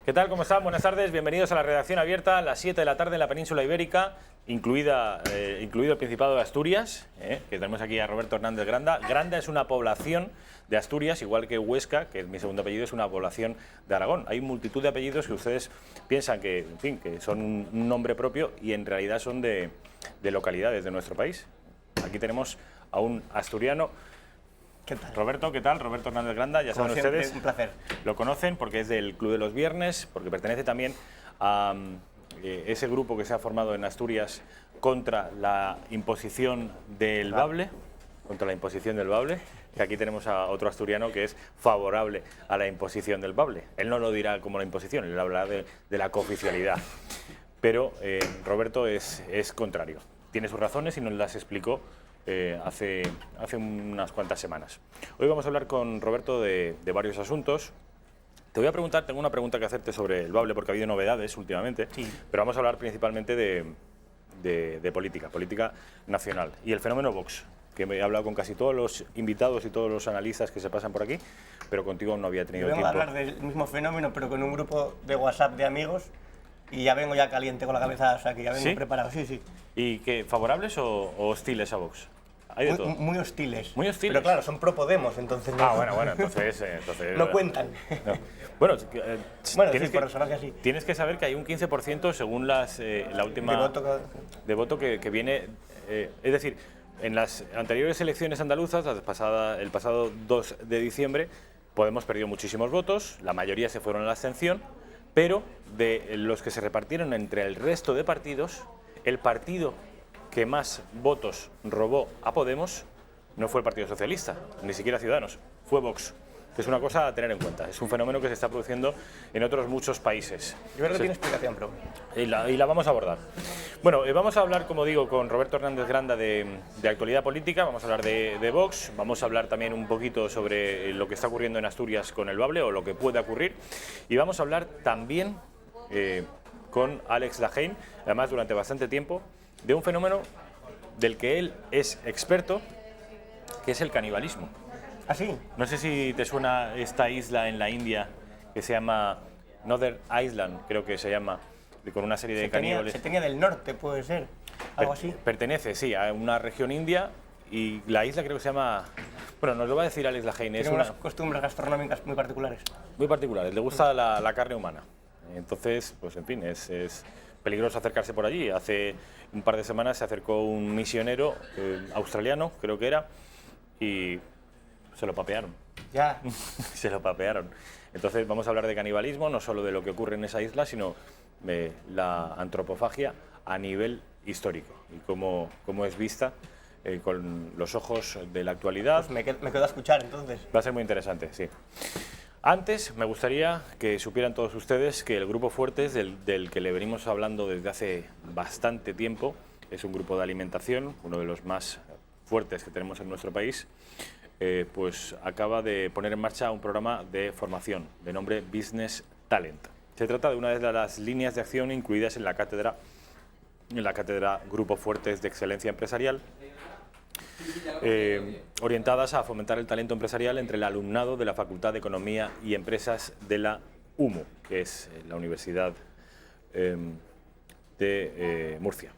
¿Qué tal? ¿Cómo están? Buenas tardes. Bienvenidos a la redacción abierta a las 7 de la tarde en la península ibérica, incluido el Principado de Asturias, que tenemos aquí a Roberto Hernández Granda. Granda es una población de Asturias, igual que Huesca, que es mi segundo apellido, es una población de Aragón. Hay multitud de apellidos que ustedes piensan que, en fin, que son un nombre propio y en realidad son de localidades de nuestro país. Aquí tenemos a un asturiano. ¿Qué tal? Roberto, ¿qué tal? Roberto Hernández Granda, ya saben ustedes. Un placer. Lo conocen porque es del Club de los Viernes, porque pertenece también a ese grupo que se ha formado en Asturias contra la imposición del bable. Contra la imposición del bable. Que aquí tenemos a otro asturiano que es favorable a la imposición del bable. Él no lo dirá como la imposición, él hablará de la cooficialidad. Pero Roberto es contrario. Tiene sus razones y nos las explicó hace unas cuantas semanas. Hoy vamos a hablar con Roberto de varios asuntos. Te voy a preguntar, tengo una pregunta que hacerte sobre el bable porque ha habido novedades últimamente, sí. Pero vamos a hablar principalmente de política nacional y el fenómeno Vox, que he hablado con casi todos los invitados y todos los analistas que se pasan por aquí, pero contigo aún no había tenido tiempo. Vengo a hablar del mismo fenómeno, pero con un grupo de WhatsApp de amigos y ya vengo ya caliente con la cabeza, o sea que ya vengo preparado, sí. ¿Y qué, favorables o hostiles a Vox? Hay de todo. Muy hostiles. Muy hostiles. Pero claro, son pro Podemos, entonces no. Bueno, entonces no cuentan. No. Bueno, sí, por personaje así. Tienes que saber que hay un 15% según la última de voto que viene, es decir, en las anteriores elecciones andaluzas, el pasado 2 de diciembre, Podemos perdió muchísimos votos, la mayoría se fueron a la abstención, pero de los que se repartieron entre el resto de partidos, el partido que más votos robó a Podemos no fue el Partido Socialista, ni siquiera Ciudadanos, fue Vox. Que es una cosa a tener en cuenta, es un fenómeno que se está produciendo en otros muchos países. Yo creo que tiene explicación, pero... Y la vamos a abordar. Bueno, vamos a hablar, como digo, con Roberto Hernández Granda de actualidad política, vamos a hablar de Vox, vamos a hablar también un poquito sobre lo que está ocurriendo en Asturias con el bable o lo que puede ocurrir, y vamos a hablar también con Alex Lajein, además durante bastante tiempo, de un fenómeno del que él es experto, que es el canibalismo. ¿Ah, sí? No sé si te suena esta isla en la India que se llama Northern Island, creo que se llama, con una serie de caníbales. Se tenía del norte, puede ser, algo así. Pertenece, sí, a una región india y la isla creo que se llama... Bueno, nos lo va a decir Alex Lajein. Tiene unas costumbres gastronómicas muy particulares. Muy particulares, le gusta la carne humana. Entonces, pues en fin, es peligroso acercarse por allí. Hace un par de semanas se acercó un misionero australiano, creo que era, y se lo papearon. Ya. Se lo papearon. Entonces vamos a hablar de canibalismo, no solo de lo que ocurre en esa isla, sino de la antropofagia a nivel histórico y cómo es vista con los ojos de la actualidad. Pues me quedo a escuchar entonces. Va a ser muy interesante, sí. Antes me gustaría que supieran todos ustedes que el Grupo Fuertes, del que le venimos hablando desde hace bastante tiempo, es un grupo de alimentación, uno de los más fuertes que tenemos en nuestro país, pues acaba de poner en marcha un programa de formación de nombre Business Talent. Se trata de una de las líneas de acción incluidas en la cátedra Grupo Fuertes de Excelencia Empresarial, orientadas a fomentar el talento empresarial entre el alumnado de la Facultad de Economía y Empresas de la UMU, que es la Universidad de Murcia.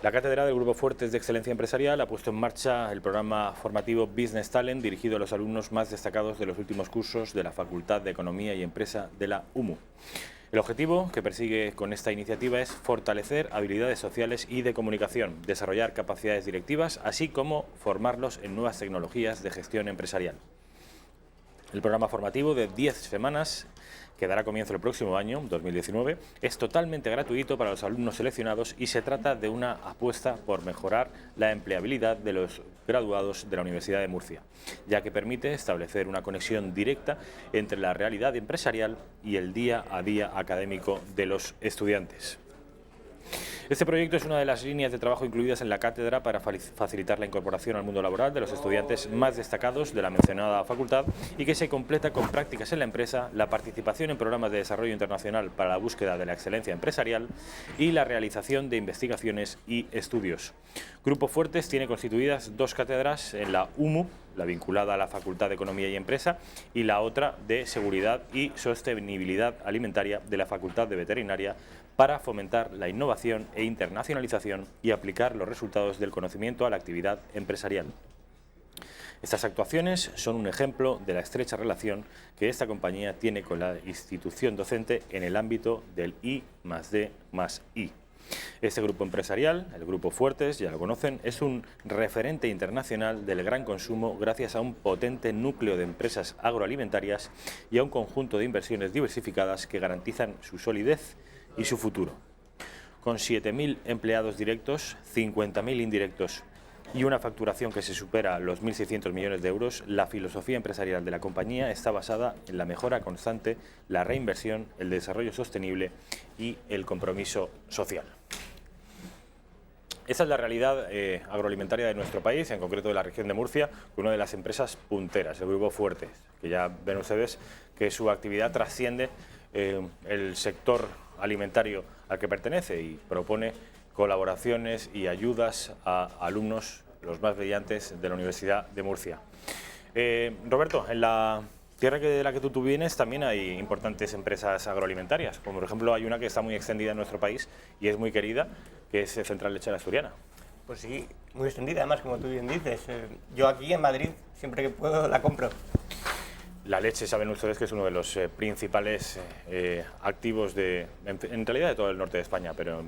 La cátedra del Grupo Fuertes de Excelencia Empresarial ha puesto en marcha el programa formativo Business Talent dirigido a los alumnos más destacados de los últimos cursos de la Facultad de Economía y Empresa de la UMU. El objetivo que persigue con esta iniciativa es fortalecer habilidades sociales y de comunicación, desarrollar capacidades directivas, así como formarlos en nuevas tecnologías de gestión empresarial. El programa formativo de 10 semanas, que dará comienzo el próximo año, 2019, es totalmente gratuito para los alumnos seleccionados y se trata de una apuesta por mejorar la empleabilidad de los graduados de la Universidad de Murcia, ya que permite establecer una conexión directa entre la realidad empresarial y el día a día académico de los estudiantes. Este proyecto es una de las líneas de trabajo incluidas en la cátedra para facilitar la incorporación al mundo laboral de los estudiantes más destacados de la mencionada facultad y que se completa con prácticas en la empresa, la participación en programas de desarrollo internacional para la búsqueda de la excelencia empresarial y la realización de investigaciones y estudios. Grupo Fuertes tiene constituidas 2 cátedras en la UMU, la vinculada a la Facultad de Economía y Empresa, y la otra de Seguridad y Sostenibilidad Alimentaria de la Facultad de Veterinaria, para fomentar la innovación e internacionalización y aplicar los resultados del conocimiento a la actividad empresarial. Estas actuaciones son un ejemplo de la estrecha relación que esta compañía tiene con la institución docente en el ámbito del I+D+I. Este grupo empresarial, el Grupo Fuertes, ya lo conocen, es un referente internacional del gran consumo gracias a un potente núcleo de empresas agroalimentarias y a un conjunto de inversiones diversificadas que garantizan su solidez y su futuro. Con 7.000 empleados directos, 50.000 indirectos y una facturación que se supera los 1.600 millones de euros, la filosofía empresarial de la compañía está basada en la mejora constante, la reinversión, el desarrollo sostenible y el compromiso social. Esa es la realidad agroalimentaria de nuestro país, en concreto de la región de Murcia, con una de las empresas punteras, el Grupo Fuertes, que ya ven ustedes que su actividad trasciende el sector alimentario al que pertenece y propone colaboraciones y ayudas a alumnos, los más brillantes de la Universidad de Murcia. Roberto, en la tierra de la que tú vienes también hay importantes empresas agroalimentarias, como por ejemplo hay una que está muy extendida en nuestro país y es muy querida, que es Central Lechera Asturiana. Pues sí, muy extendida además, como tú bien dices. Yo aquí en Madrid, siempre que puedo, la compro. La leche, saben ustedes que es uno de los principales activos en realidad de todo el norte de España, pero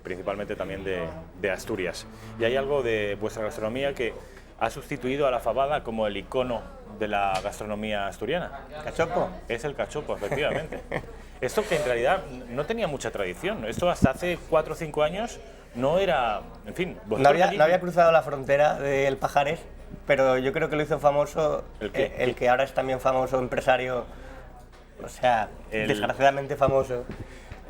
principalmente también de Asturias. Y hay algo de vuestra gastronomía que ha sustituido a la fabada como el icono de la gastronomía asturiana. ¿Cachopo? Es el cachopo, efectivamente. Esto que en realidad no tenía mucha tradición. Esto hasta hace 4 o 5 años no era, en fin... No había cruzado la frontera del Pajares, pero yo creo que lo hizo famoso el que ahora es también famoso empresario, o sea, desgraciadamente famoso,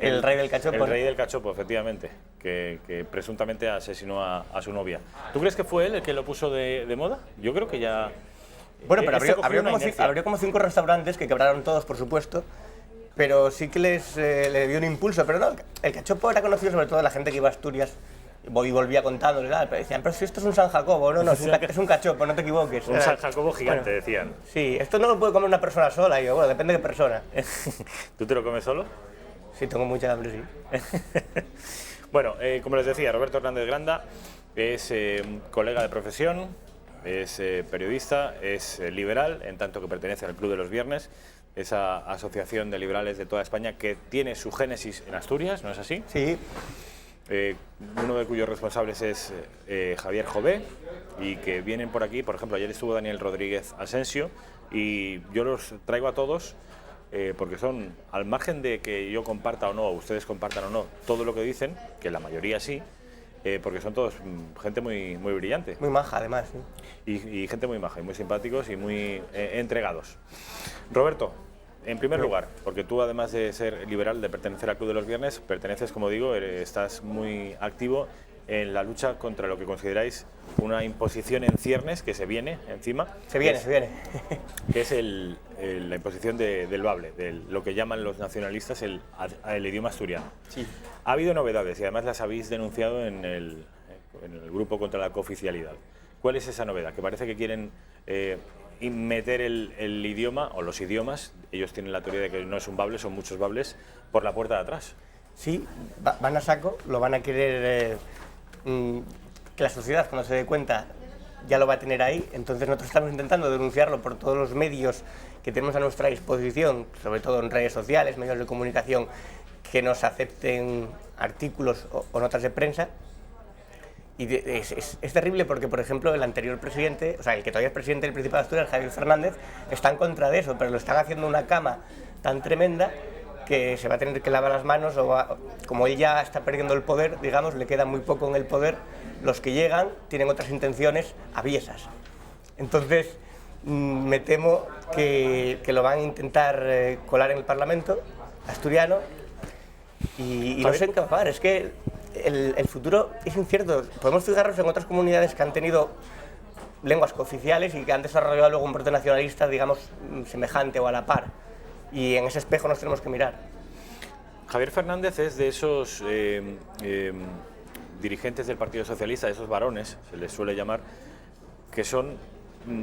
el rey del cachopo. El rey del cachopo, efectivamente, que presuntamente asesinó a su novia. ¿Tú crees que fue él el que lo puso de moda? Yo creo que ya... Bueno, pero abrió como 5 restaurantes que quebraron todos, por supuesto, pero sí que le dio un impulso. Pero no, el cachopo era conocido sobre todo de la gente que iba a Asturias y volvía contándoles, pero decían, pero si esto es un San Jacobo, no, es un cachopo, no te equivoques. Un San Jacobo gigante, bueno, decían. Sí, esto no lo puede comer una persona sola, y yo, bueno, depende de qué persona. ¿Tú te lo comes solo? Sí, tengo mucha hambre, sí. Bueno, como les decía, Roberto Hernández Granda es colega de profesión, es periodista, es liberal, en tanto que pertenece al Club de los Viernes, esa asociación de liberales de toda España que tiene su génesis en Asturias, ¿no es así? Sí. Uno de cuyos responsables es Javier Jové, y que vienen por aquí, por ejemplo, ayer estuvo Daniel Rodríguez Asensio, y yo los traigo a todos porque son, al margen de que yo comparta o no, o ustedes compartan o no, todo lo que dicen, que la mayoría sí, porque son todos gente muy brillante. Muy maja, además. ¿Sí? Y gente muy maja, y muy simpáticos y muy entregados. Roberto, en primer lugar, porque tú además de ser liberal, de pertenecer al Club de los Viernes, perteneces, como digo, estás muy activo en la lucha contra lo que consideráis una imposición en ciernes que se viene encima. Se viene. Que es la imposición del bable, de lo que llaman los nacionalistas el idioma asturiano. Sí. Ha habido novedades y además las habéis denunciado en el grupo contra la cooficialidad. ¿Cuál es esa novedad? Que parece que quieren meter el idioma o los idiomas, ellos tienen la teoría de que no es un bable, son muchos bables, por la puerta de atrás. Sí, van a saco, lo van a querer que la sociedad, cuando se dé cuenta, ya lo va a tener ahí. Entonces nosotros estamos intentando denunciarlo por todos los medios que tenemos a nuestra disposición, sobre todo en redes sociales, medios de comunicación que nos acepten artículos o notas de prensa. Y es terrible porque, por ejemplo, el anterior presidente, o sea, el que todavía es presidente del Principado de Asturias, Javier Fernández, está en contra de eso, pero lo están haciendo una cama tan tremenda que se va a tener que lavar las manos, como él ya está perdiendo el poder, digamos, le queda muy poco en el poder, los que llegan tienen otras intenciones aviesas. Entonces, me temo que lo van a intentar colar en el Parlamento asturiano y no sé en qué va a pagar. Es que el futuro es incierto. Podemos fijarnos en otras comunidades que han tenido lenguas cooficiales y que han desarrollado luego un brote nacionalista, digamos, semejante o a la par. Y en ese espejo nos tenemos que mirar. Javier Fernández es de esos dirigentes del Partido Socialista, de esos varones, se les suele llamar, que son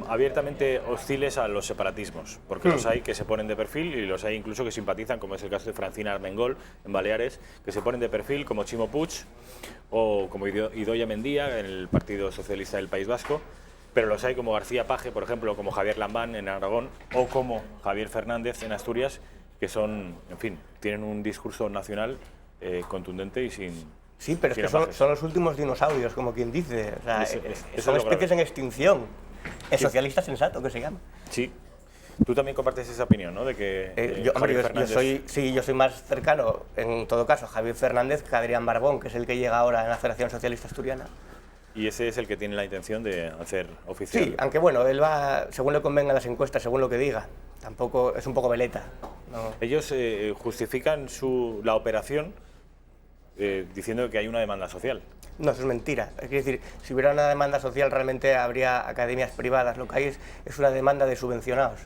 abiertamente hostiles a los separatismos, porque los hay que se ponen de perfil y los hay incluso que simpatizan, como es el caso de Francina Armengol en Baleares, que se ponen de perfil como Chimo Puig o como Idoia Mendia en el Partido Socialista del País Vasco, pero los hay como García Paje, por ejemplo, como Javier Lambán en Aragón o como Javier Fernández en Asturias, que son, en fin, tienen un discurso nacional contundente y sin... Sí, pero es que son los últimos dinosaurios, como quien dice. O sea, son especies en extinción. El socialista sensato, que se llama. Sí. Tú también compartes esa opinión, ¿no? De que yo soy más cercano, en todo caso, a Javier Fernández que a Adrián Barbón, que es el que llega ahora en la Federación Socialista Asturiana. Y ese es el que tiene la intención de hacer oficial. Sí, aunque bueno, él va, según le convenga las encuestas, según lo que diga. Tampoco, es un poco veleta, ¿no? Ellos justifican la operación diciendo que hay una demanda social. No, eso es mentira. Es decir, si hubiera una demanda social realmente habría academias privadas. Lo que hay es una demanda de subvencionados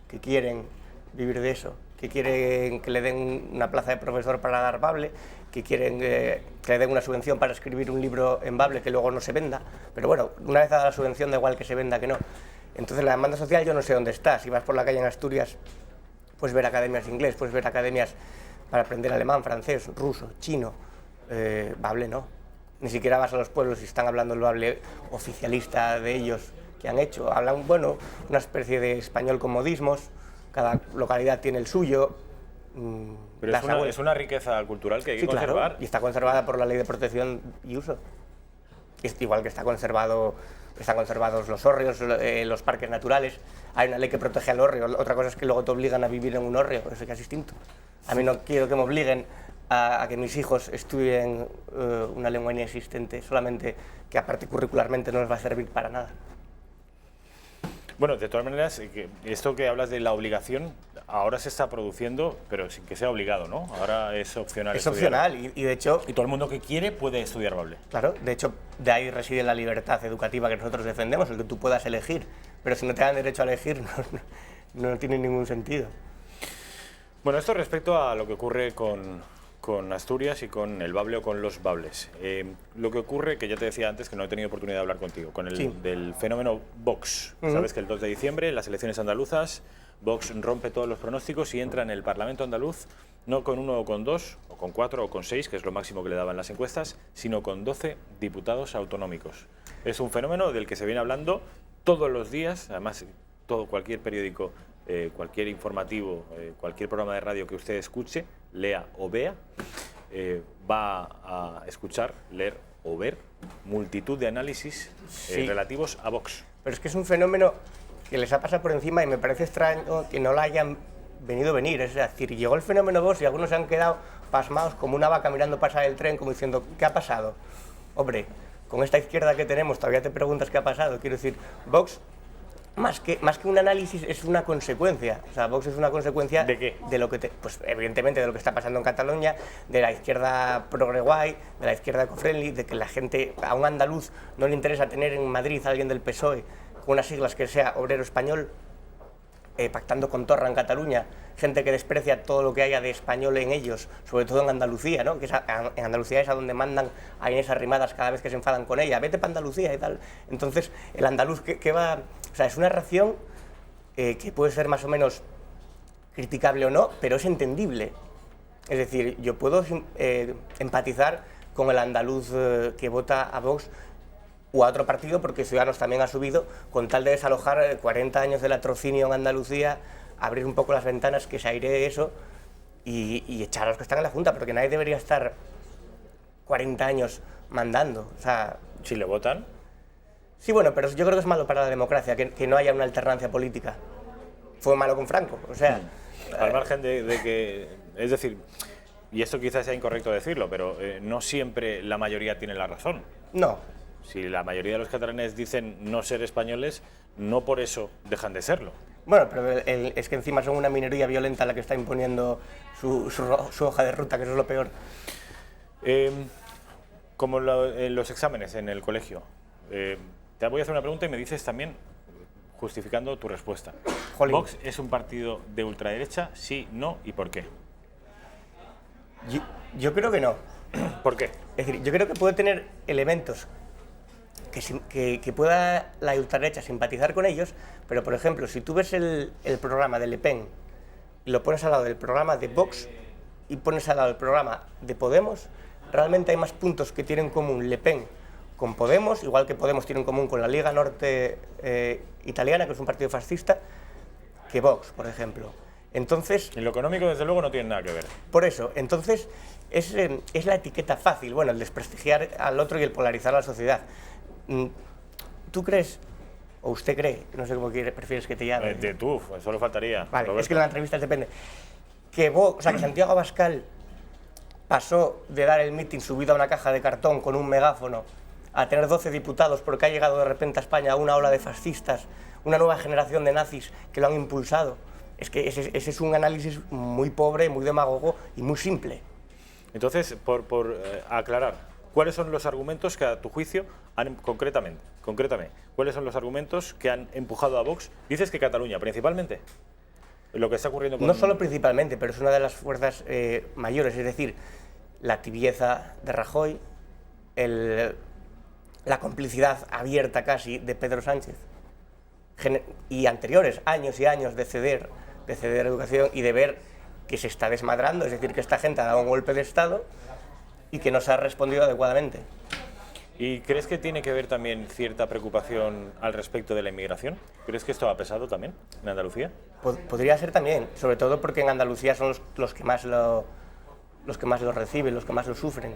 que quieren vivir de eso, que quieren que le den una plaza de profesor para dar Bable, que quieren que le den una subvención para escribir un libro en Bable que luego no se venda. Pero bueno, una vez dada la subvención da igual que se venda que no. Entonces la demanda social yo no sé dónde está. Si vas por la calle en Asturias, puedes ver academias de inglés, puedes ver academias para aprender alemán, francés, ruso, chino. Bable no. Ni siquiera vas a los pueblos y están hablando el Bable oficialista de ellos que han hecho. Hablan, bueno, una especie de español con modismos, cada localidad tiene el suyo. Pero es una riqueza cultural que hay que conservar. Claro, y está conservada por la Ley de Protección y Uso. Es igual que están conservados los hórreos, los parques naturales. Hay una ley que protege al hórreo, otra cosa es que luego te obligan a vivir en un hórreo, eso ya es distinto. A mí no quiero que me obliguen a que mis hijos estudien una lengua inexistente, solamente que aparte curricularmente no les va a servir para nada. Bueno, de todas maneras, esto que hablas de la obligación, ahora se está produciendo, pero sin que sea obligado, ¿no? Ahora es opcional. Es opcional y de hecho... Y todo el mundo que quiere puede estudiar Bable. Claro, de hecho, de ahí reside la libertad educativa que nosotros defendemos, el que tú puedas elegir. Pero si no te dan derecho a elegir, no tiene ningún sentido. Bueno, esto respecto a lo que ocurre con Asturias y con el Bable o con los Bables. Lo que ocurre, que ya te decía antes que no he tenido oportunidad de hablar contigo, con del fenómeno Vox. Sabes que el 2 de diciembre, en las elecciones andaluzas, Vox rompe todos los pronósticos y entra en el Parlamento andaluz, no con 1 o con 2, o con 4 o con 6, que es lo máximo que le daban las encuestas, sino con 12 diputados autonómicos. Es un fenómeno del que se viene hablando todos los días, además cualquier periódico, cualquier informativo, cualquier programa de radio que usted escuche, lea o vea, va a escuchar, leer o ver multitud de análisis relativos a Vox. Pero es que es un fenómeno que les ha pasado por encima y me parece extraño que no la hayan venido a venir. Es decir, llegó el fenómeno Vox y algunos se han quedado pasmados como una vaca mirando pasar el tren, como diciendo, ¿qué ha pasado? Hombre, con esta izquierda que tenemos todavía te preguntas qué ha pasado. Quiero decir, Vox... Más que un análisis, es una consecuencia. O sea, Vox es una consecuencia... ¿De qué? De lo que pues evidentemente de lo que está pasando en Cataluña, de la izquierda progre-guay, de la izquierda eco-friendly, de que la gente, a un andaluz no le interesa tener en Madrid a alguien del PSOE con unas siglas que sea obrero español, pactando con Torra en Cataluña, gente que desprecia todo lo que haya de español en ellos, sobre todo en Andalucía, ¿no? Que en Andalucía es a donde mandan a Inés Arrimadas cada vez que se enfadan con ella, vete para Andalucía y tal. Entonces, el andaluz que va... O sea, es una reacción que puede ser más o menos criticable o no, pero es entendible. Es decir, yo puedo empatizar con el andaluz que vota a Vox o a otro partido, porque Ciudadanos también ha subido, con tal de desalojar 40 años de latrocinio en Andalucía, abrir un poco las ventanas, que se airee eso y echar a los que están en la Junta, porque nadie debería estar 40 años mandando. O sea, ¿si le votan? Sí, bueno, pero yo creo que es malo para la democracia que no haya una alternancia política. Fue malo con Franco, o sea... Al margen de que... Es decir, y esto quizás sea incorrecto decirlo, pero no siempre la mayoría tiene la razón. No. Si la mayoría de los catalanes dicen no ser españoles, no por eso dejan de serlo. Bueno, pero es que encima son una minoría violenta la que está imponiendo su hoja de ruta, que eso es lo peor. Como en los exámenes en el colegio. Te voy a hacer una pregunta y me dices también, justificando tu respuesta. Jolín. ¿Vox es un partido de ultraderecha? Sí, no, ¿y por qué? Yo creo que no. ¿Por qué? Es decir, yo creo que puede tener elementos que pueda la ultraderecha simpatizar con ellos, pero por ejemplo, si tú ves el programa de Le Pen y lo pones al lado del programa de Vox y pones al lado el programa de Podemos, realmente hay más puntos que tienen en común Le Pen con Podemos, igual que Podemos tiene en común con la Liga Norte italiana, que es un partido fascista, que Vox, por ejemplo. Entonces, en lo económico, desde luego, no tiene nada que ver. Por eso, entonces, es la etiqueta fácil, bueno, el desprestigiar al otro y el polarizar a la sociedad. ¿Tú crees, o usted cree, no sé cómo prefieres que te llame? Tú, solo faltaría. Vale, Roberto. es que en la entrevista depende. Que Santiago Abascal pasó de dar el mitin subido a una caja de cartón con un megáfono a tener 12 diputados porque ha llegado de repente a España una ola de fascistas, una nueva generación de nazis que lo han impulsado. Es que ese es un análisis muy pobre, muy demagogo y muy simple. Entonces, por aclarar, ¿cuáles son los argumentos que a tu juicio concretamente, cuáles son los argumentos que han empujado a Vox? Dices que Cataluña, principalmente, lo que está ocurriendo con... No solo principalmente, pero es una de las fuerzas mayores, es decir, la tibieza de Rajoy, la complicidad abierta casi de Pedro Sánchez, y anteriores años y años de ceder educación y de ver que se está desmadrando, es decir, que esta gente ha dado un golpe de Estado y que no se ha respondido adecuadamente. ¿Y crees que tiene que ver también cierta preocupación al respecto de la inmigración? ¿Crees que esto ha pesado también en Andalucía? Podría ser también, sobre todo porque en Andalucía son los que más lo reciben, los que más lo sufren.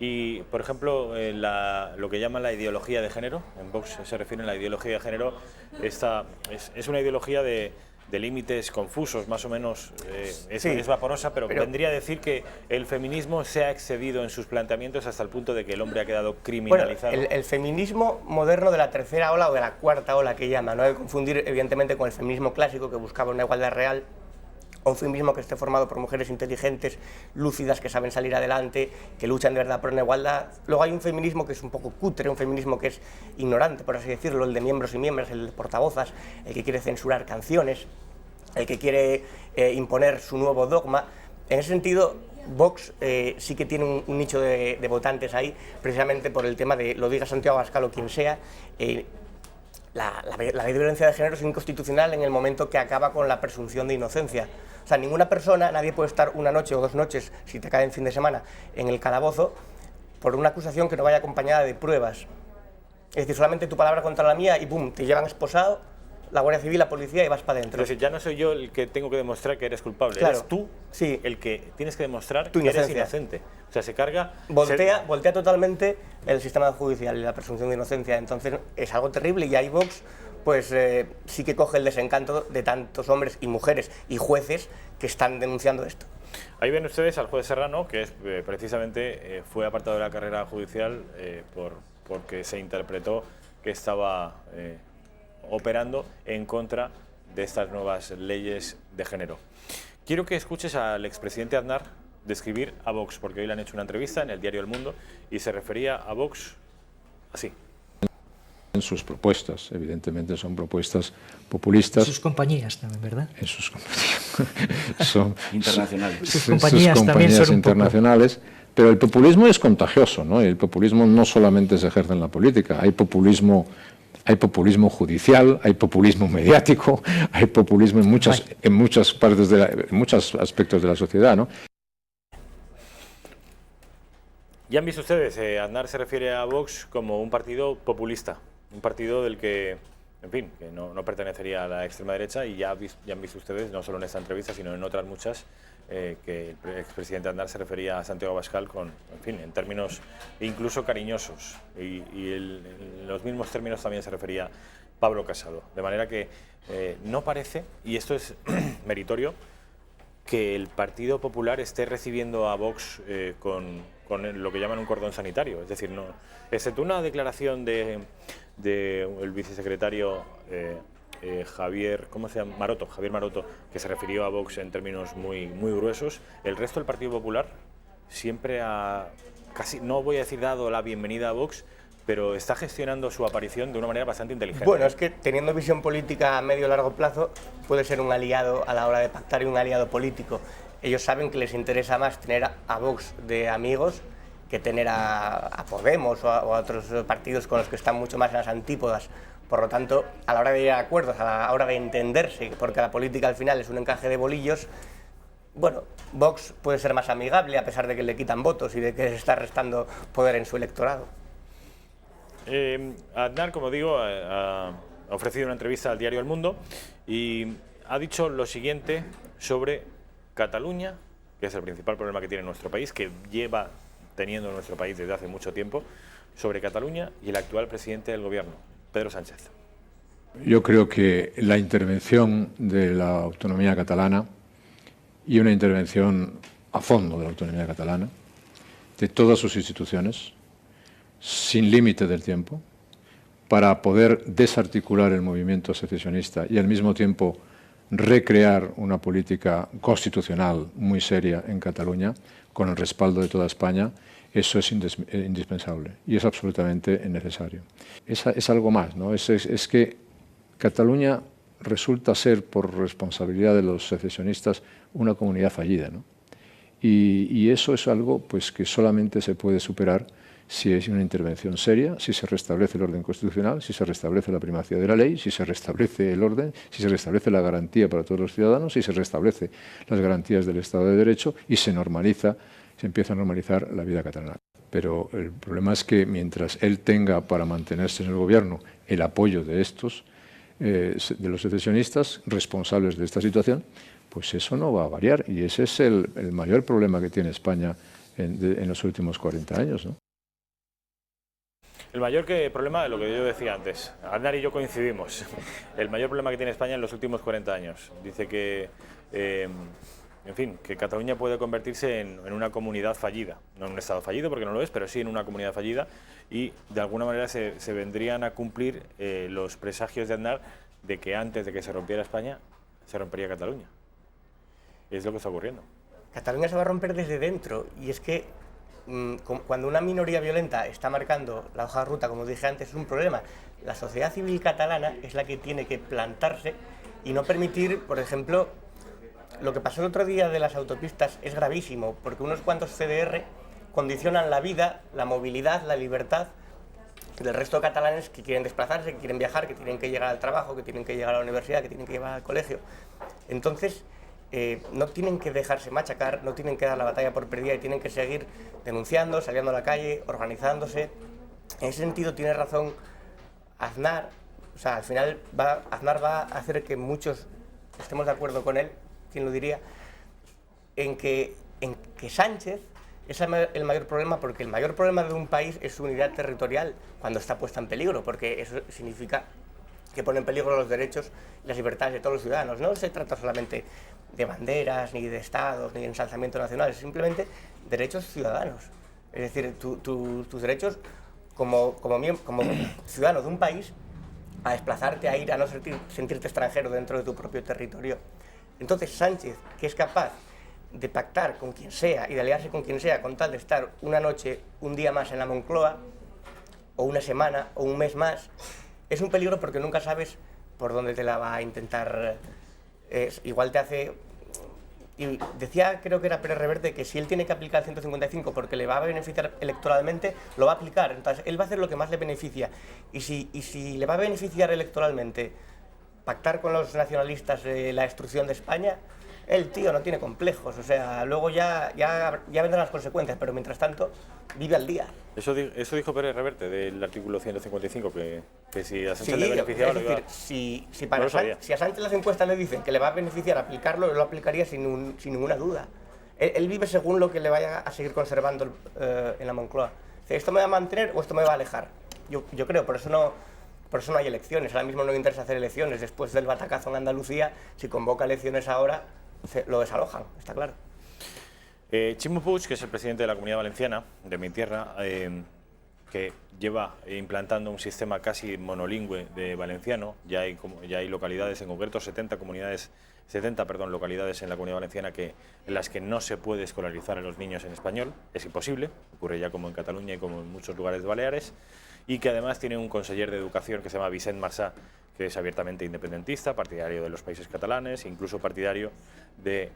Y, por ejemplo, lo que llaman la ideología de género, en Vox se refiere a la ideología de género, es una ideología de límites confusos, más o menos, sí, es vaporosa, pero vendría a decir que el feminismo se ha excedido en sus planteamientos hasta el punto de que el hombre ha quedado criminalizado. Bueno, el feminismo moderno de la tercera ola o de la cuarta ola que llama, no hay que confundir evidentemente con el feminismo clásico que buscaba una igualdad real, o un feminismo que esté formado por mujeres inteligentes, lúcidas, que saben salir adelante, que luchan de verdad por una igualdad. Luego hay un feminismo que es un poco cutre, un feminismo que es ignorante, por así decirlo, el de miembros y miembros, el de portavozas, el que quiere censurar canciones, el que quiere imponer su nuevo dogma. En ese sentido, Vox sí que tiene un nicho de votantes ahí, precisamente por el tema de, lo diga Santiago Abascal o quien sea, la violencia de género es inconstitucional en el momento que acaba con la presunción de inocencia. O sea, ninguna persona, nadie puede estar una noche o 2 noches, si te cae en fin de semana, en el calabozo por una acusación que no vaya acompañada de pruebas. Es decir, solamente tu palabra contra la mía y ¡pum!, te llevan esposado, la Guardia Civil, la policía y vas para adentro. Es decir, ya no soy yo el que tengo que demostrar que eres culpable, claro, eres tú el que tienes que demostrar tu que eres inocencia. inocente. O sea, se carga... Voltea totalmente el sistema judicial y la presunción de inocencia. Entonces es algo terrible y ahí Vox pues sí que coge el desencanto de tantos hombres y mujeres y jueces que están denunciando esto. Ahí ven ustedes al juez Serrano, que es precisamente fue apartado de la carrera judicial porque se interpretó que estaba operando en contra de estas nuevas leyes de género. Quiero que escuches al expresidente Aznar describir a Vox, porque hoy le han hecho una entrevista en el diario El Mundo y se refería a Vox así. En sus propuestas, evidentemente son propuestas populistas. En sus compañías también, ¿verdad? En sus compañías. Son internacionales. Sus compañías también son internacionales. Pero el populismo es contagioso, ¿no? El populismo no solamente se ejerce en la política, hay populismo judicial, hay populismo mediático, hay populismo en muchas partes en muchos aspectos de la sociedad, ¿no? Ya han visto ustedes, Aznar se refiere a Vox como un partido populista, un partido del que, en fin, que no pertenecería a la extrema derecha, y ya han visto ustedes, no solo en esta entrevista, sino en otras muchas, que el expresidente Aznar se refería a Santiago Abascal en términos incluso cariñosos, y en los mismos términos también se refería Pablo Casado. De manera que no parece, y esto es meritorio, que el Partido Popular esté recibiendo a Vox con lo que llaman un cordón sanitario. Es decir, no, excepto una declaración de el vicesecretario Javier Maroto, que se refirió a Vox en términos muy gruesos, el resto del Partido Popular siempre ha, casi, no voy a decir dado la bienvenida a Vox, pero está gestionando su aparición de una manera bastante inteligente. Bueno, es que teniendo visión política a medio y largo plazo puede ser un aliado a la hora de pactar y un aliado político. Ellos saben que les interesa más tener a Vox de amigos que tener a Podemos o a otros partidos con los que están mucho más en las antípodas. Por lo tanto, a la hora de llegar a acuerdos, a la hora de entenderse, porque la política al final es un encaje de bolillos, bueno, Vox puede ser más amigable a pesar de que le quitan votos y de que se está restando poder en su electorado. Aznar, como digo, ha ofrecido una entrevista al diario El Mundo y ha dicho lo siguiente sobre Cataluña, que es el principal problema que tiene nuestro país, que lleva teniendo nuestro país desde hace mucho tiempo, sobre Cataluña y el actual presidente del gobierno, Pedro Sánchez. Yo creo que la intervención de la autonomía catalana y una intervención a fondo de la autonomía catalana, de todas sus instituciones, sin límite del tiempo, para poder desarticular el movimiento secesionista y al mismo tiempo recrear una política constitucional muy seria en Cataluña, con el respaldo de toda España, eso es indispensable y es absolutamente necesario. Es algo más, ¿no? Es que Cataluña resulta ser, por responsabilidad de los secesionistas, una comunidad fallida, ¿no? Y eso es algo pues, que solamente se puede superar si es una intervención seria, si se restablece el orden constitucional, si se restablece la primacía de la ley, si se restablece el orden, si se restablece la garantía para todos los ciudadanos, si se restablece las garantías del Estado de Derecho y se empieza a normalizar la vida catalana. Pero el problema es que mientras él tenga para mantenerse en el gobierno el apoyo de estos, de los secesionistas responsables de esta situación, pues eso no va a variar y ese es el mayor problema que tiene España en los últimos 40 años, ¿no? El mayor problema, lo que yo decía antes, Aznar y yo coincidimos, el mayor problema que tiene España en los últimos 40 años. Dice que, en fin, que Cataluña puede convertirse en una comunidad fallida, no en un Estado fallido porque no lo es, pero sí en una comunidad fallida y de alguna manera se vendrían a cumplir los presagios de Aznar de que antes de que se rompiera España, se rompería Cataluña. Es lo que está ocurriendo. Cataluña se va a romper desde dentro y es que cuando una minoría violenta está marcando la hoja de ruta, como dije antes, es un problema. La sociedad civil catalana es la que tiene que plantarse y no permitir, por ejemplo, lo que pasó el otro día de las autopistas es gravísimo, porque unos cuantos CDR condicionan la vida, la movilidad, la libertad del resto de catalanes que quieren desplazarse, que quieren viajar, que tienen que llegar al trabajo, que tienen que llegar a la universidad, que tienen que llegar al colegio. Entonces, no tienen que dejarse machacar, no tienen que dar la batalla por perdida y tienen que seguir denunciando, saliendo a la calle, organizándose. En ese sentido tiene razón Aznar, o sea, al final Aznar va a hacer que muchos estemos de acuerdo con él, ¿quién lo diría?, en que Sánchez es el mayor problema, porque el mayor problema de un país es su unidad territorial cuando está puesta en peligro, porque eso significa que pone en peligro los derechos y las libertades de todos los ciudadanos. No se trata solamente de banderas, ni de estados, ni de ensalzamiento nacional, es simplemente derechos ciudadanos. Es decir, tus derechos como ciudadano de un país a desplazarte, a ir, a no sentirte extranjero dentro de tu propio territorio. Entonces Sánchez, que es capaz de pactar con quien sea y de aliarse con quien sea con tal de estar una noche, un día más en la Moncloa, o una semana, o un mes más, es un peligro porque nunca sabes por dónde te la va a intentar. Igual te hace. Y decía, creo que era Pérez Reverte, que si él tiene que aplicar el 155 porque le va a beneficiar electoralmente, lo va a aplicar. Entonces, él va a hacer lo que más le beneficia. Y si le va a beneficiar electoralmente pactar con los nacionalistas la destrucción de España, el tío no tiene complejos. O sea, luego ya vendrán las consecuencias, pero mientras tanto, vive al día. Eso dijo Pérez Reverte del artículo 155, que si a Sánchez sí, le beneficiaba... Es decir, si a Sánchez las encuestas le dicen que le va a beneficiar aplicarlo, él lo aplicaría sin ninguna duda. Él vive según lo que le vaya a seguir conservando en la Moncloa. ¿Esto me va a mantener o esto me va a alejar? Yo creo, por eso no hay elecciones. Ahora mismo no le interesa hacer elecciones. Después del batacazo en Andalucía, si convoca elecciones ahora, lo desalojan, está claro. Ximo Puig, que es el presidente de la Comunidad Valenciana, de mi tierra, que lleva implantando un sistema casi monolingüe de valenciano. Ya hay localidades, en concreto 70 localidades en la Comunidad Valenciana en las que no se puede escolarizar a los niños en español. Es imposible, ocurre ya como en Cataluña y como en muchos lugares de Baleares, y que además tiene un conseller de educación que se llama Vicent Marsà, que es abiertamente independentista, partidario de los países catalanes, incluso partidario de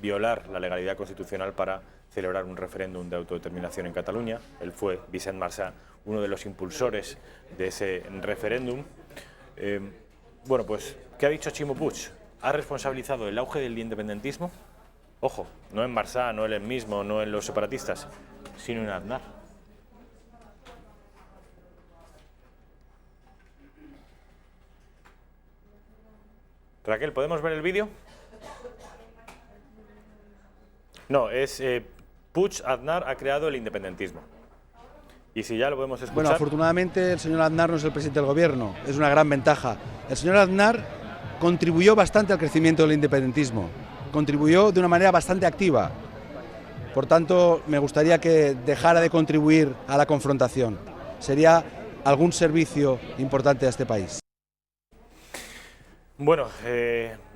violar la legalidad constitucional para celebrar un referéndum de autodeterminación en Cataluña. Él fue, Vicent Marçà, uno de los impulsores de ese referéndum. Bueno, pues, ¿qué ha dicho Ximo Puig? ¿Ha responsabilizado el auge del independentismo? Ojo, no en Marçà, no en él mismo, no en los separatistas, sino en Aznar. Raquel, ¿podemos ver el vídeo? No, es Puig, Aznar ha creado el independentismo. Y si ya lo podemos escuchar... Bueno, afortunadamente el señor Aznar no es el presidente del gobierno, es una gran ventaja. El señor Aznar contribuyó bastante al crecimiento del independentismo, contribuyó de una manera bastante activa. Por tanto, me gustaría que dejara de contribuir a la confrontación. Sería algún servicio importante a este país. Bueno,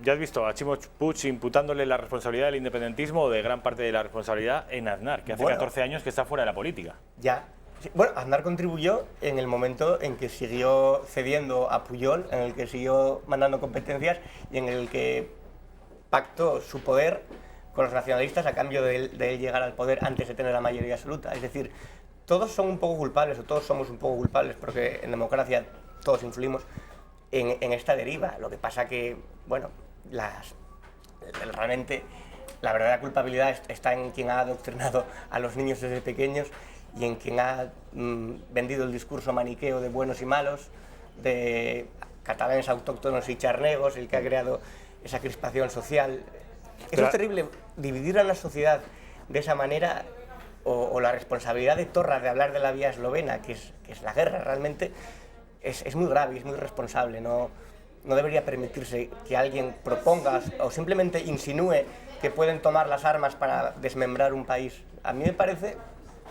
ya has visto a Ximo Puig imputándole la responsabilidad del independentismo o de gran parte de la responsabilidad en Aznar, que hace 14 años que está fuera de la política. Ya. Sí, bueno, Aznar contribuyó en el momento en que siguió cediendo a Pujol, en el que siguió mandando competencias y en el que pactó su poder con los nacionalistas a cambio de él llegar al poder antes de tener la mayoría absoluta. Es decir, todos son un poco culpables, o todos somos un poco culpables, porque en democracia todos influimos en esta deriva. Lo que pasa que, bueno, realmente la verdadera culpabilidad está en quien ha adoctrinado a los niños desde pequeños y en quien ha vendido el discurso maniqueo de buenos y malos, de catalanes autóctonos y charnegos, el que ha creado esa crispación social. Eso es terrible, dividir a la sociedad de esa manera, o la responsabilidad de Torra de hablar de la vía eslovena, que es la guerra realmente, es muy grave, es muy irresponsable. No debería permitirse que alguien proponga o simplemente insinúe que pueden tomar las armas para desmembrar un país. A mí me parece,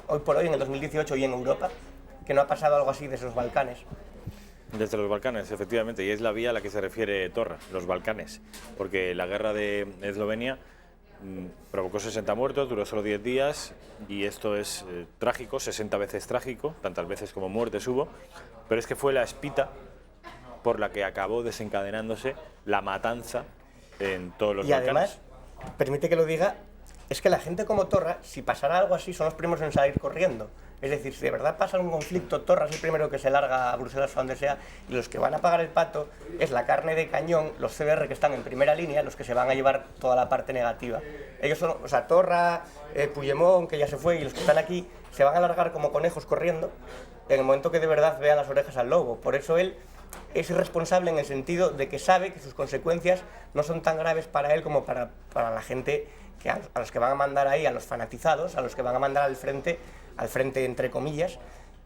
hoy por hoy, en el 2018 y en Europa, que no ha pasado algo así desde los Balcanes. Desde los Balcanes, efectivamente, y es la vía a la que se refiere Torra, los Balcanes, porque la guerra de Eslovenia provocó 60 muertos, duró solo 10 días, y esto es trágico, 60 veces trágico, tantas veces como muertes hubo, pero es que fue la espita por la que acabó desencadenándose la matanza en todos los Balcanes. Y además, permite que lo diga, es que la gente como Torra, si pasara algo así, son los primeros en salir corriendo. Es decir, si de verdad pasa un conflicto, Torra es el primero que se larga a Bruselas o donde sea, y los que van a pagar el pato es la carne de cañón, los CDR que están en primera línea, los que se van a llevar toda la parte negativa. Ellos son, o sea, Torra, Puigdemont, que ya se fue, y los que están aquí se van a largar como conejos corriendo en el momento que de verdad vean las orejas al lobo. Por eso él es irresponsable en el sentido de que sabe que sus consecuencias no son tan graves para él como para la gente que a los que van a mandar ahí, a los fanatizados, a los que van a mandar al frente entre comillas,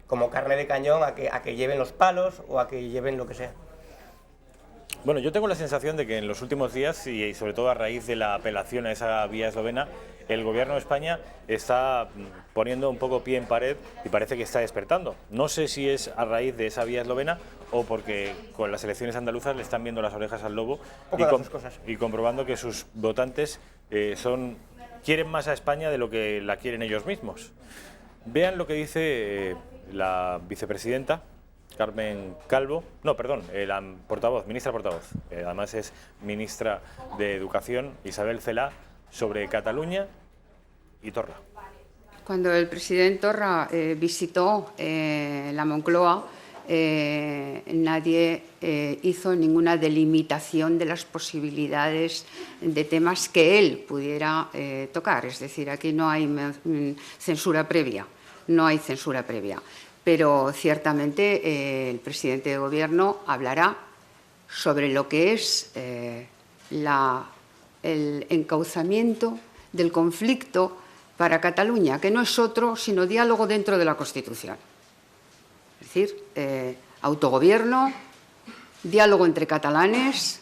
como carne de cañón a que lleven los palos o a que lleven lo que sea. Bueno, yo tengo la sensación de que en los últimos días, y sobre todo a raíz de la apelación a esa vía eslovena, el gobierno de España está poniendo un poco pie en pared y parece que está despertando. No sé si es a raíz de esa vía eslovena o porque con las elecciones andaluzas le están viendo las orejas al lobo y comprobando que sus votantes quieren más a España de lo que la quieren ellos mismos. Vean lo que dice la vicepresidenta Carmen Calvo, la ministra portavoz, además es ministra de Educación, Isabel Celaá, sobre Cataluña y Torra. Cuando el presidente Torra visitó la Moncloa, nadie hizo ninguna delimitación de las posibilidades de temas que él pudiera tocar. Es decir, aquí no hay censura previa, Pero ciertamente el presidente de Gobierno hablará sobre lo que es el encauzamiento del conflicto para Cataluña, que no es otro sino diálogo dentro de la Constitución. Es decir, autogobierno, diálogo entre catalanes,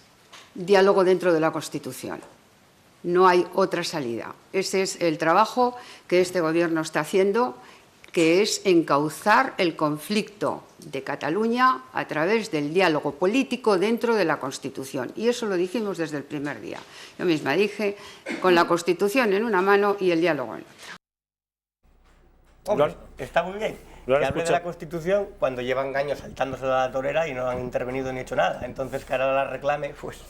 diálogo dentro de la Constitución. No hay otra salida. Ese es el trabajo que este Gobierno está haciendo, que es encauzar el conflicto de Cataluña a través del diálogo político dentro de la Constitución. Y eso lo dijimos desde el primer día. Yo misma dije, con la Constitución en una mano y el diálogo en otra. Hombre, está muy bien. Que hable de la Constitución cuando llevan años saltándose a la torera y no han intervenido ni hecho nada. Entonces, que ahora la reclame, pues,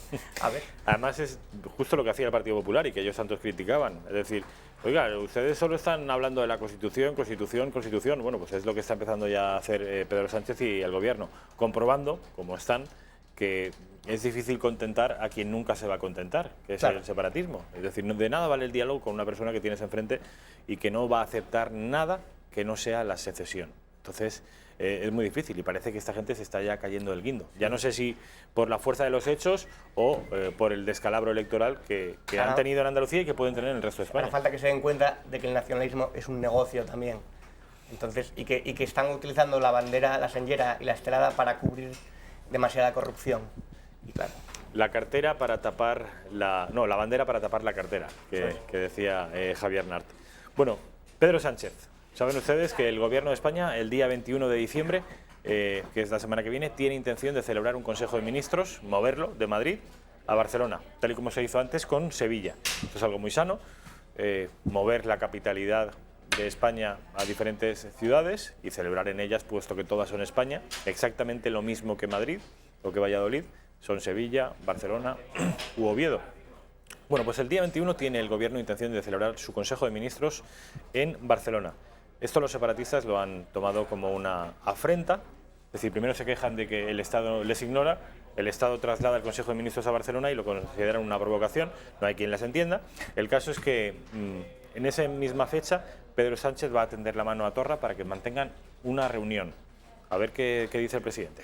a ver. Además, es justo lo que hacía el Partido Popular y que ellos tantos criticaban. Es decir, oiga, ustedes solo están hablando de la Constitución, Constitución, Constitución. Bueno, pues es lo que está empezando ya a hacer Pedro Sánchez y el Gobierno, comprobando, como están, que es difícil contentar a quien nunca se va a contentar, que es el separatismo. Es decir, de nada vale el diálogo con una persona que tienes enfrente y que no va a aceptar nada que no sea la secesión. Entonces, es muy difícil y parece que esta gente se está ya cayendo del guindo. Ya no sé si por la fuerza de los hechos o por el descalabro electoral que han tenido en Andalucía y que pueden tener en el resto de España. Ahora falta que se den cuenta de que el nacionalismo es un negocio también. Entonces, y que están utilizando la bandera, la señera y la estelada para cubrir demasiada corrupción. Y claro. La cartera para tapar la bandera para tapar la cartera, que decía Javier Nart. Bueno, Pedro Sánchez. Saben ustedes que el Gobierno de España, el día 21 de diciembre, que es la semana que viene, tiene intención de celebrar un Consejo de Ministros, moverlo de Madrid a Barcelona, tal y como se hizo antes con Sevilla. Esto es algo muy sano, mover la capitalidad de España a diferentes ciudades y celebrar en ellas, puesto que todas son España, exactamente lo mismo que Madrid o que Valladolid, son Sevilla, Barcelona u Oviedo. Bueno, pues el día 21 tiene el Gobierno intención de celebrar su Consejo de Ministros en Barcelona. Esto los separatistas lo han tomado como una afrenta, es decir, primero se quejan de que el Estado les ignora, el Estado traslada el Consejo de Ministros a Barcelona y lo consideran una provocación, no hay quien las entienda. El caso es que en esa misma fecha Pedro Sánchez va a tender la mano a Torra para que mantengan una reunión. A ver qué dice el presidente.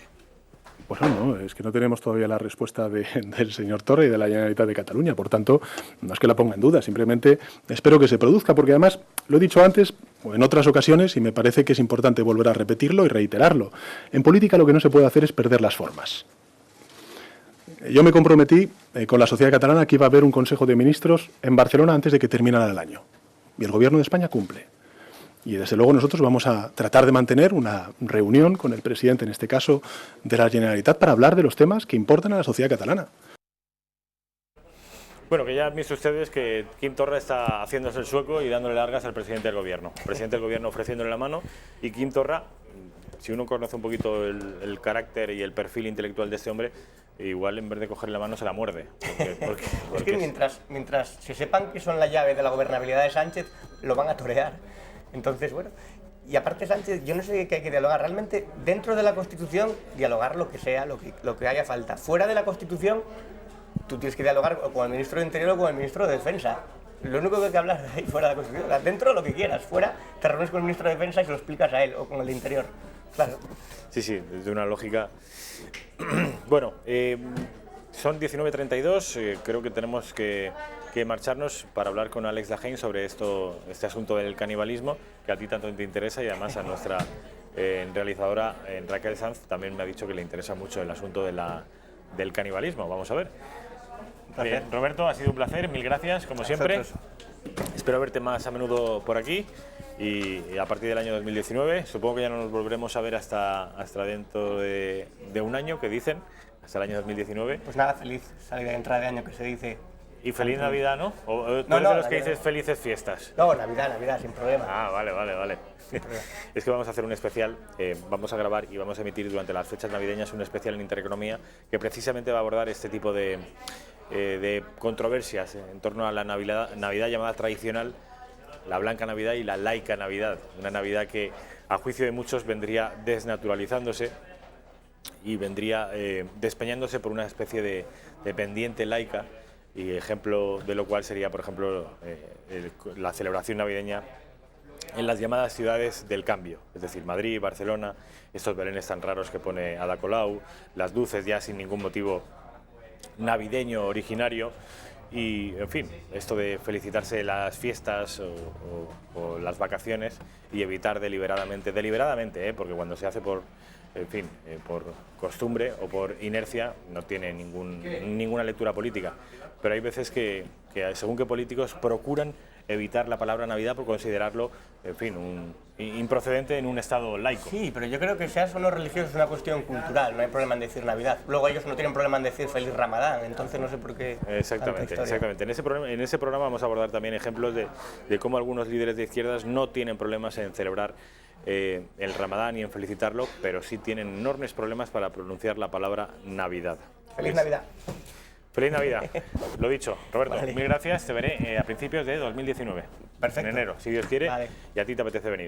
Pues no, es que no tenemos todavía la respuesta del señor Torra y de la Generalitat de Cataluña. Por tanto, no es que la ponga en duda, simplemente espero que se produzca, porque además, lo he dicho antes o en otras ocasiones, y me parece que es importante volver a repetirlo y reiterarlo. En política lo que no se puede hacer es perder las formas. Yo me comprometí con la sociedad catalana que iba a haber un Consejo de Ministros en Barcelona antes de que terminara el año. Y el Gobierno de España cumple. Y desde luego nosotros vamos a tratar de mantener una reunión con el presidente, en este caso, de la Generalitat, para hablar de los temas que importan a la sociedad catalana. Bueno, que ya han visto ustedes que Quim Torra está haciéndose el sueco y dándole largas al presidente del Gobierno. El presidente del Gobierno ofreciéndole la mano y Quim Torra, si uno conoce un poquito el carácter y el perfil intelectual de este hombre, igual en vez de cogerle la mano se la muerde. Porque es que mientras se sepan que son la llave de la gobernabilidad de Sánchez, lo van a torear. Entonces, bueno, y aparte Sánchez, yo no sé qué hay que dialogar. Realmente, dentro de la Constitución, dialogar lo que sea, lo que haya falta. Fuera de la Constitución, tú tienes que dialogar o con el ministro de Interior o con el ministro de Defensa. Lo único que hay que hablar ahí fuera de la Constitución. Dentro lo que quieras, fuera te reúnes con el ministro de Defensa y se lo explicas a él, o con el de Interior. Claro. Sí, desde una lógica. Bueno, son 19:32, creo que tenemos que marcharnos para hablar con Alex Lajein sobre este asunto del canibalismo, que a ti tanto te interesa, y además a nuestra realizadora Raquel Sanz también me ha dicho que le interesa mucho el asunto del canibalismo. Vamos a ver. Roberto, ha sido un placer, mil gracias, como siempre. Espero verte más a menudo por aquí y a partir del año 2019. Supongo que ya no nos volveremos a ver hasta dentro de un año, que dicen, hasta el año 2019. Pues nada, feliz salida y entrada de año, que se dice. Y feliz Navidad, ¿no? ¿O tú eres de los que dices felices fiestas? No, Navidad, sin problema. Ah, vale. Es que vamos a hacer un especial, vamos a grabar y vamos a emitir durante las fechas navideñas un especial en Intereconomía que precisamente va a abordar este tipo de controversias en torno a la Navidad llamada tradicional, la blanca Navidad y la laica Navidad. Una Navidad que, a juicio de muchos, vendría desnaturalizándose y vendría despeñándose por una especie de pendiente laica, y ejemplo de lo cual sería, por ejemplo, la celebración navideña en las llamadas ciudades del cambio, es decir, Madrid, Barcelona, estos belenes tan raros que pone Ada Colau, las luces ya sin ningún motivo navideño originario, y en fin, esto de felicitarse las fiestas o las vacaciones y evitar deliberadamente, porque cuando se hace por costumbre o por inercia no tiene ninguna lectura política, pero hay veces que según qué políticos procuran evitar la palabra Navidad por considerarlo, en fin, improcedente en un Estado laico. Sí, pero yo creo que seas o no religioso es una cuestión cultural, no hay problema en decir Navidad. Luego ellos no tienen problema en decir Feliz Ramadán, entonces no sé por qué. Exactamente. En ese programa vamos a abordar también ejemplos de cómo algunos líderes de izquierdas no tienen problemas en celebrar el Ramadán y en felicitarlo, pero sí tienen enormes problemas para pronunciar la palabra Navidad. ¡Feliz Navidad! ¡Feliz Navidad! Lo dicho, Roberto, Vale. mil gracias. Te veré a principios de 2019. Perfecto. En enero, si Dios quiere, Vale. y a ti te apetece venir.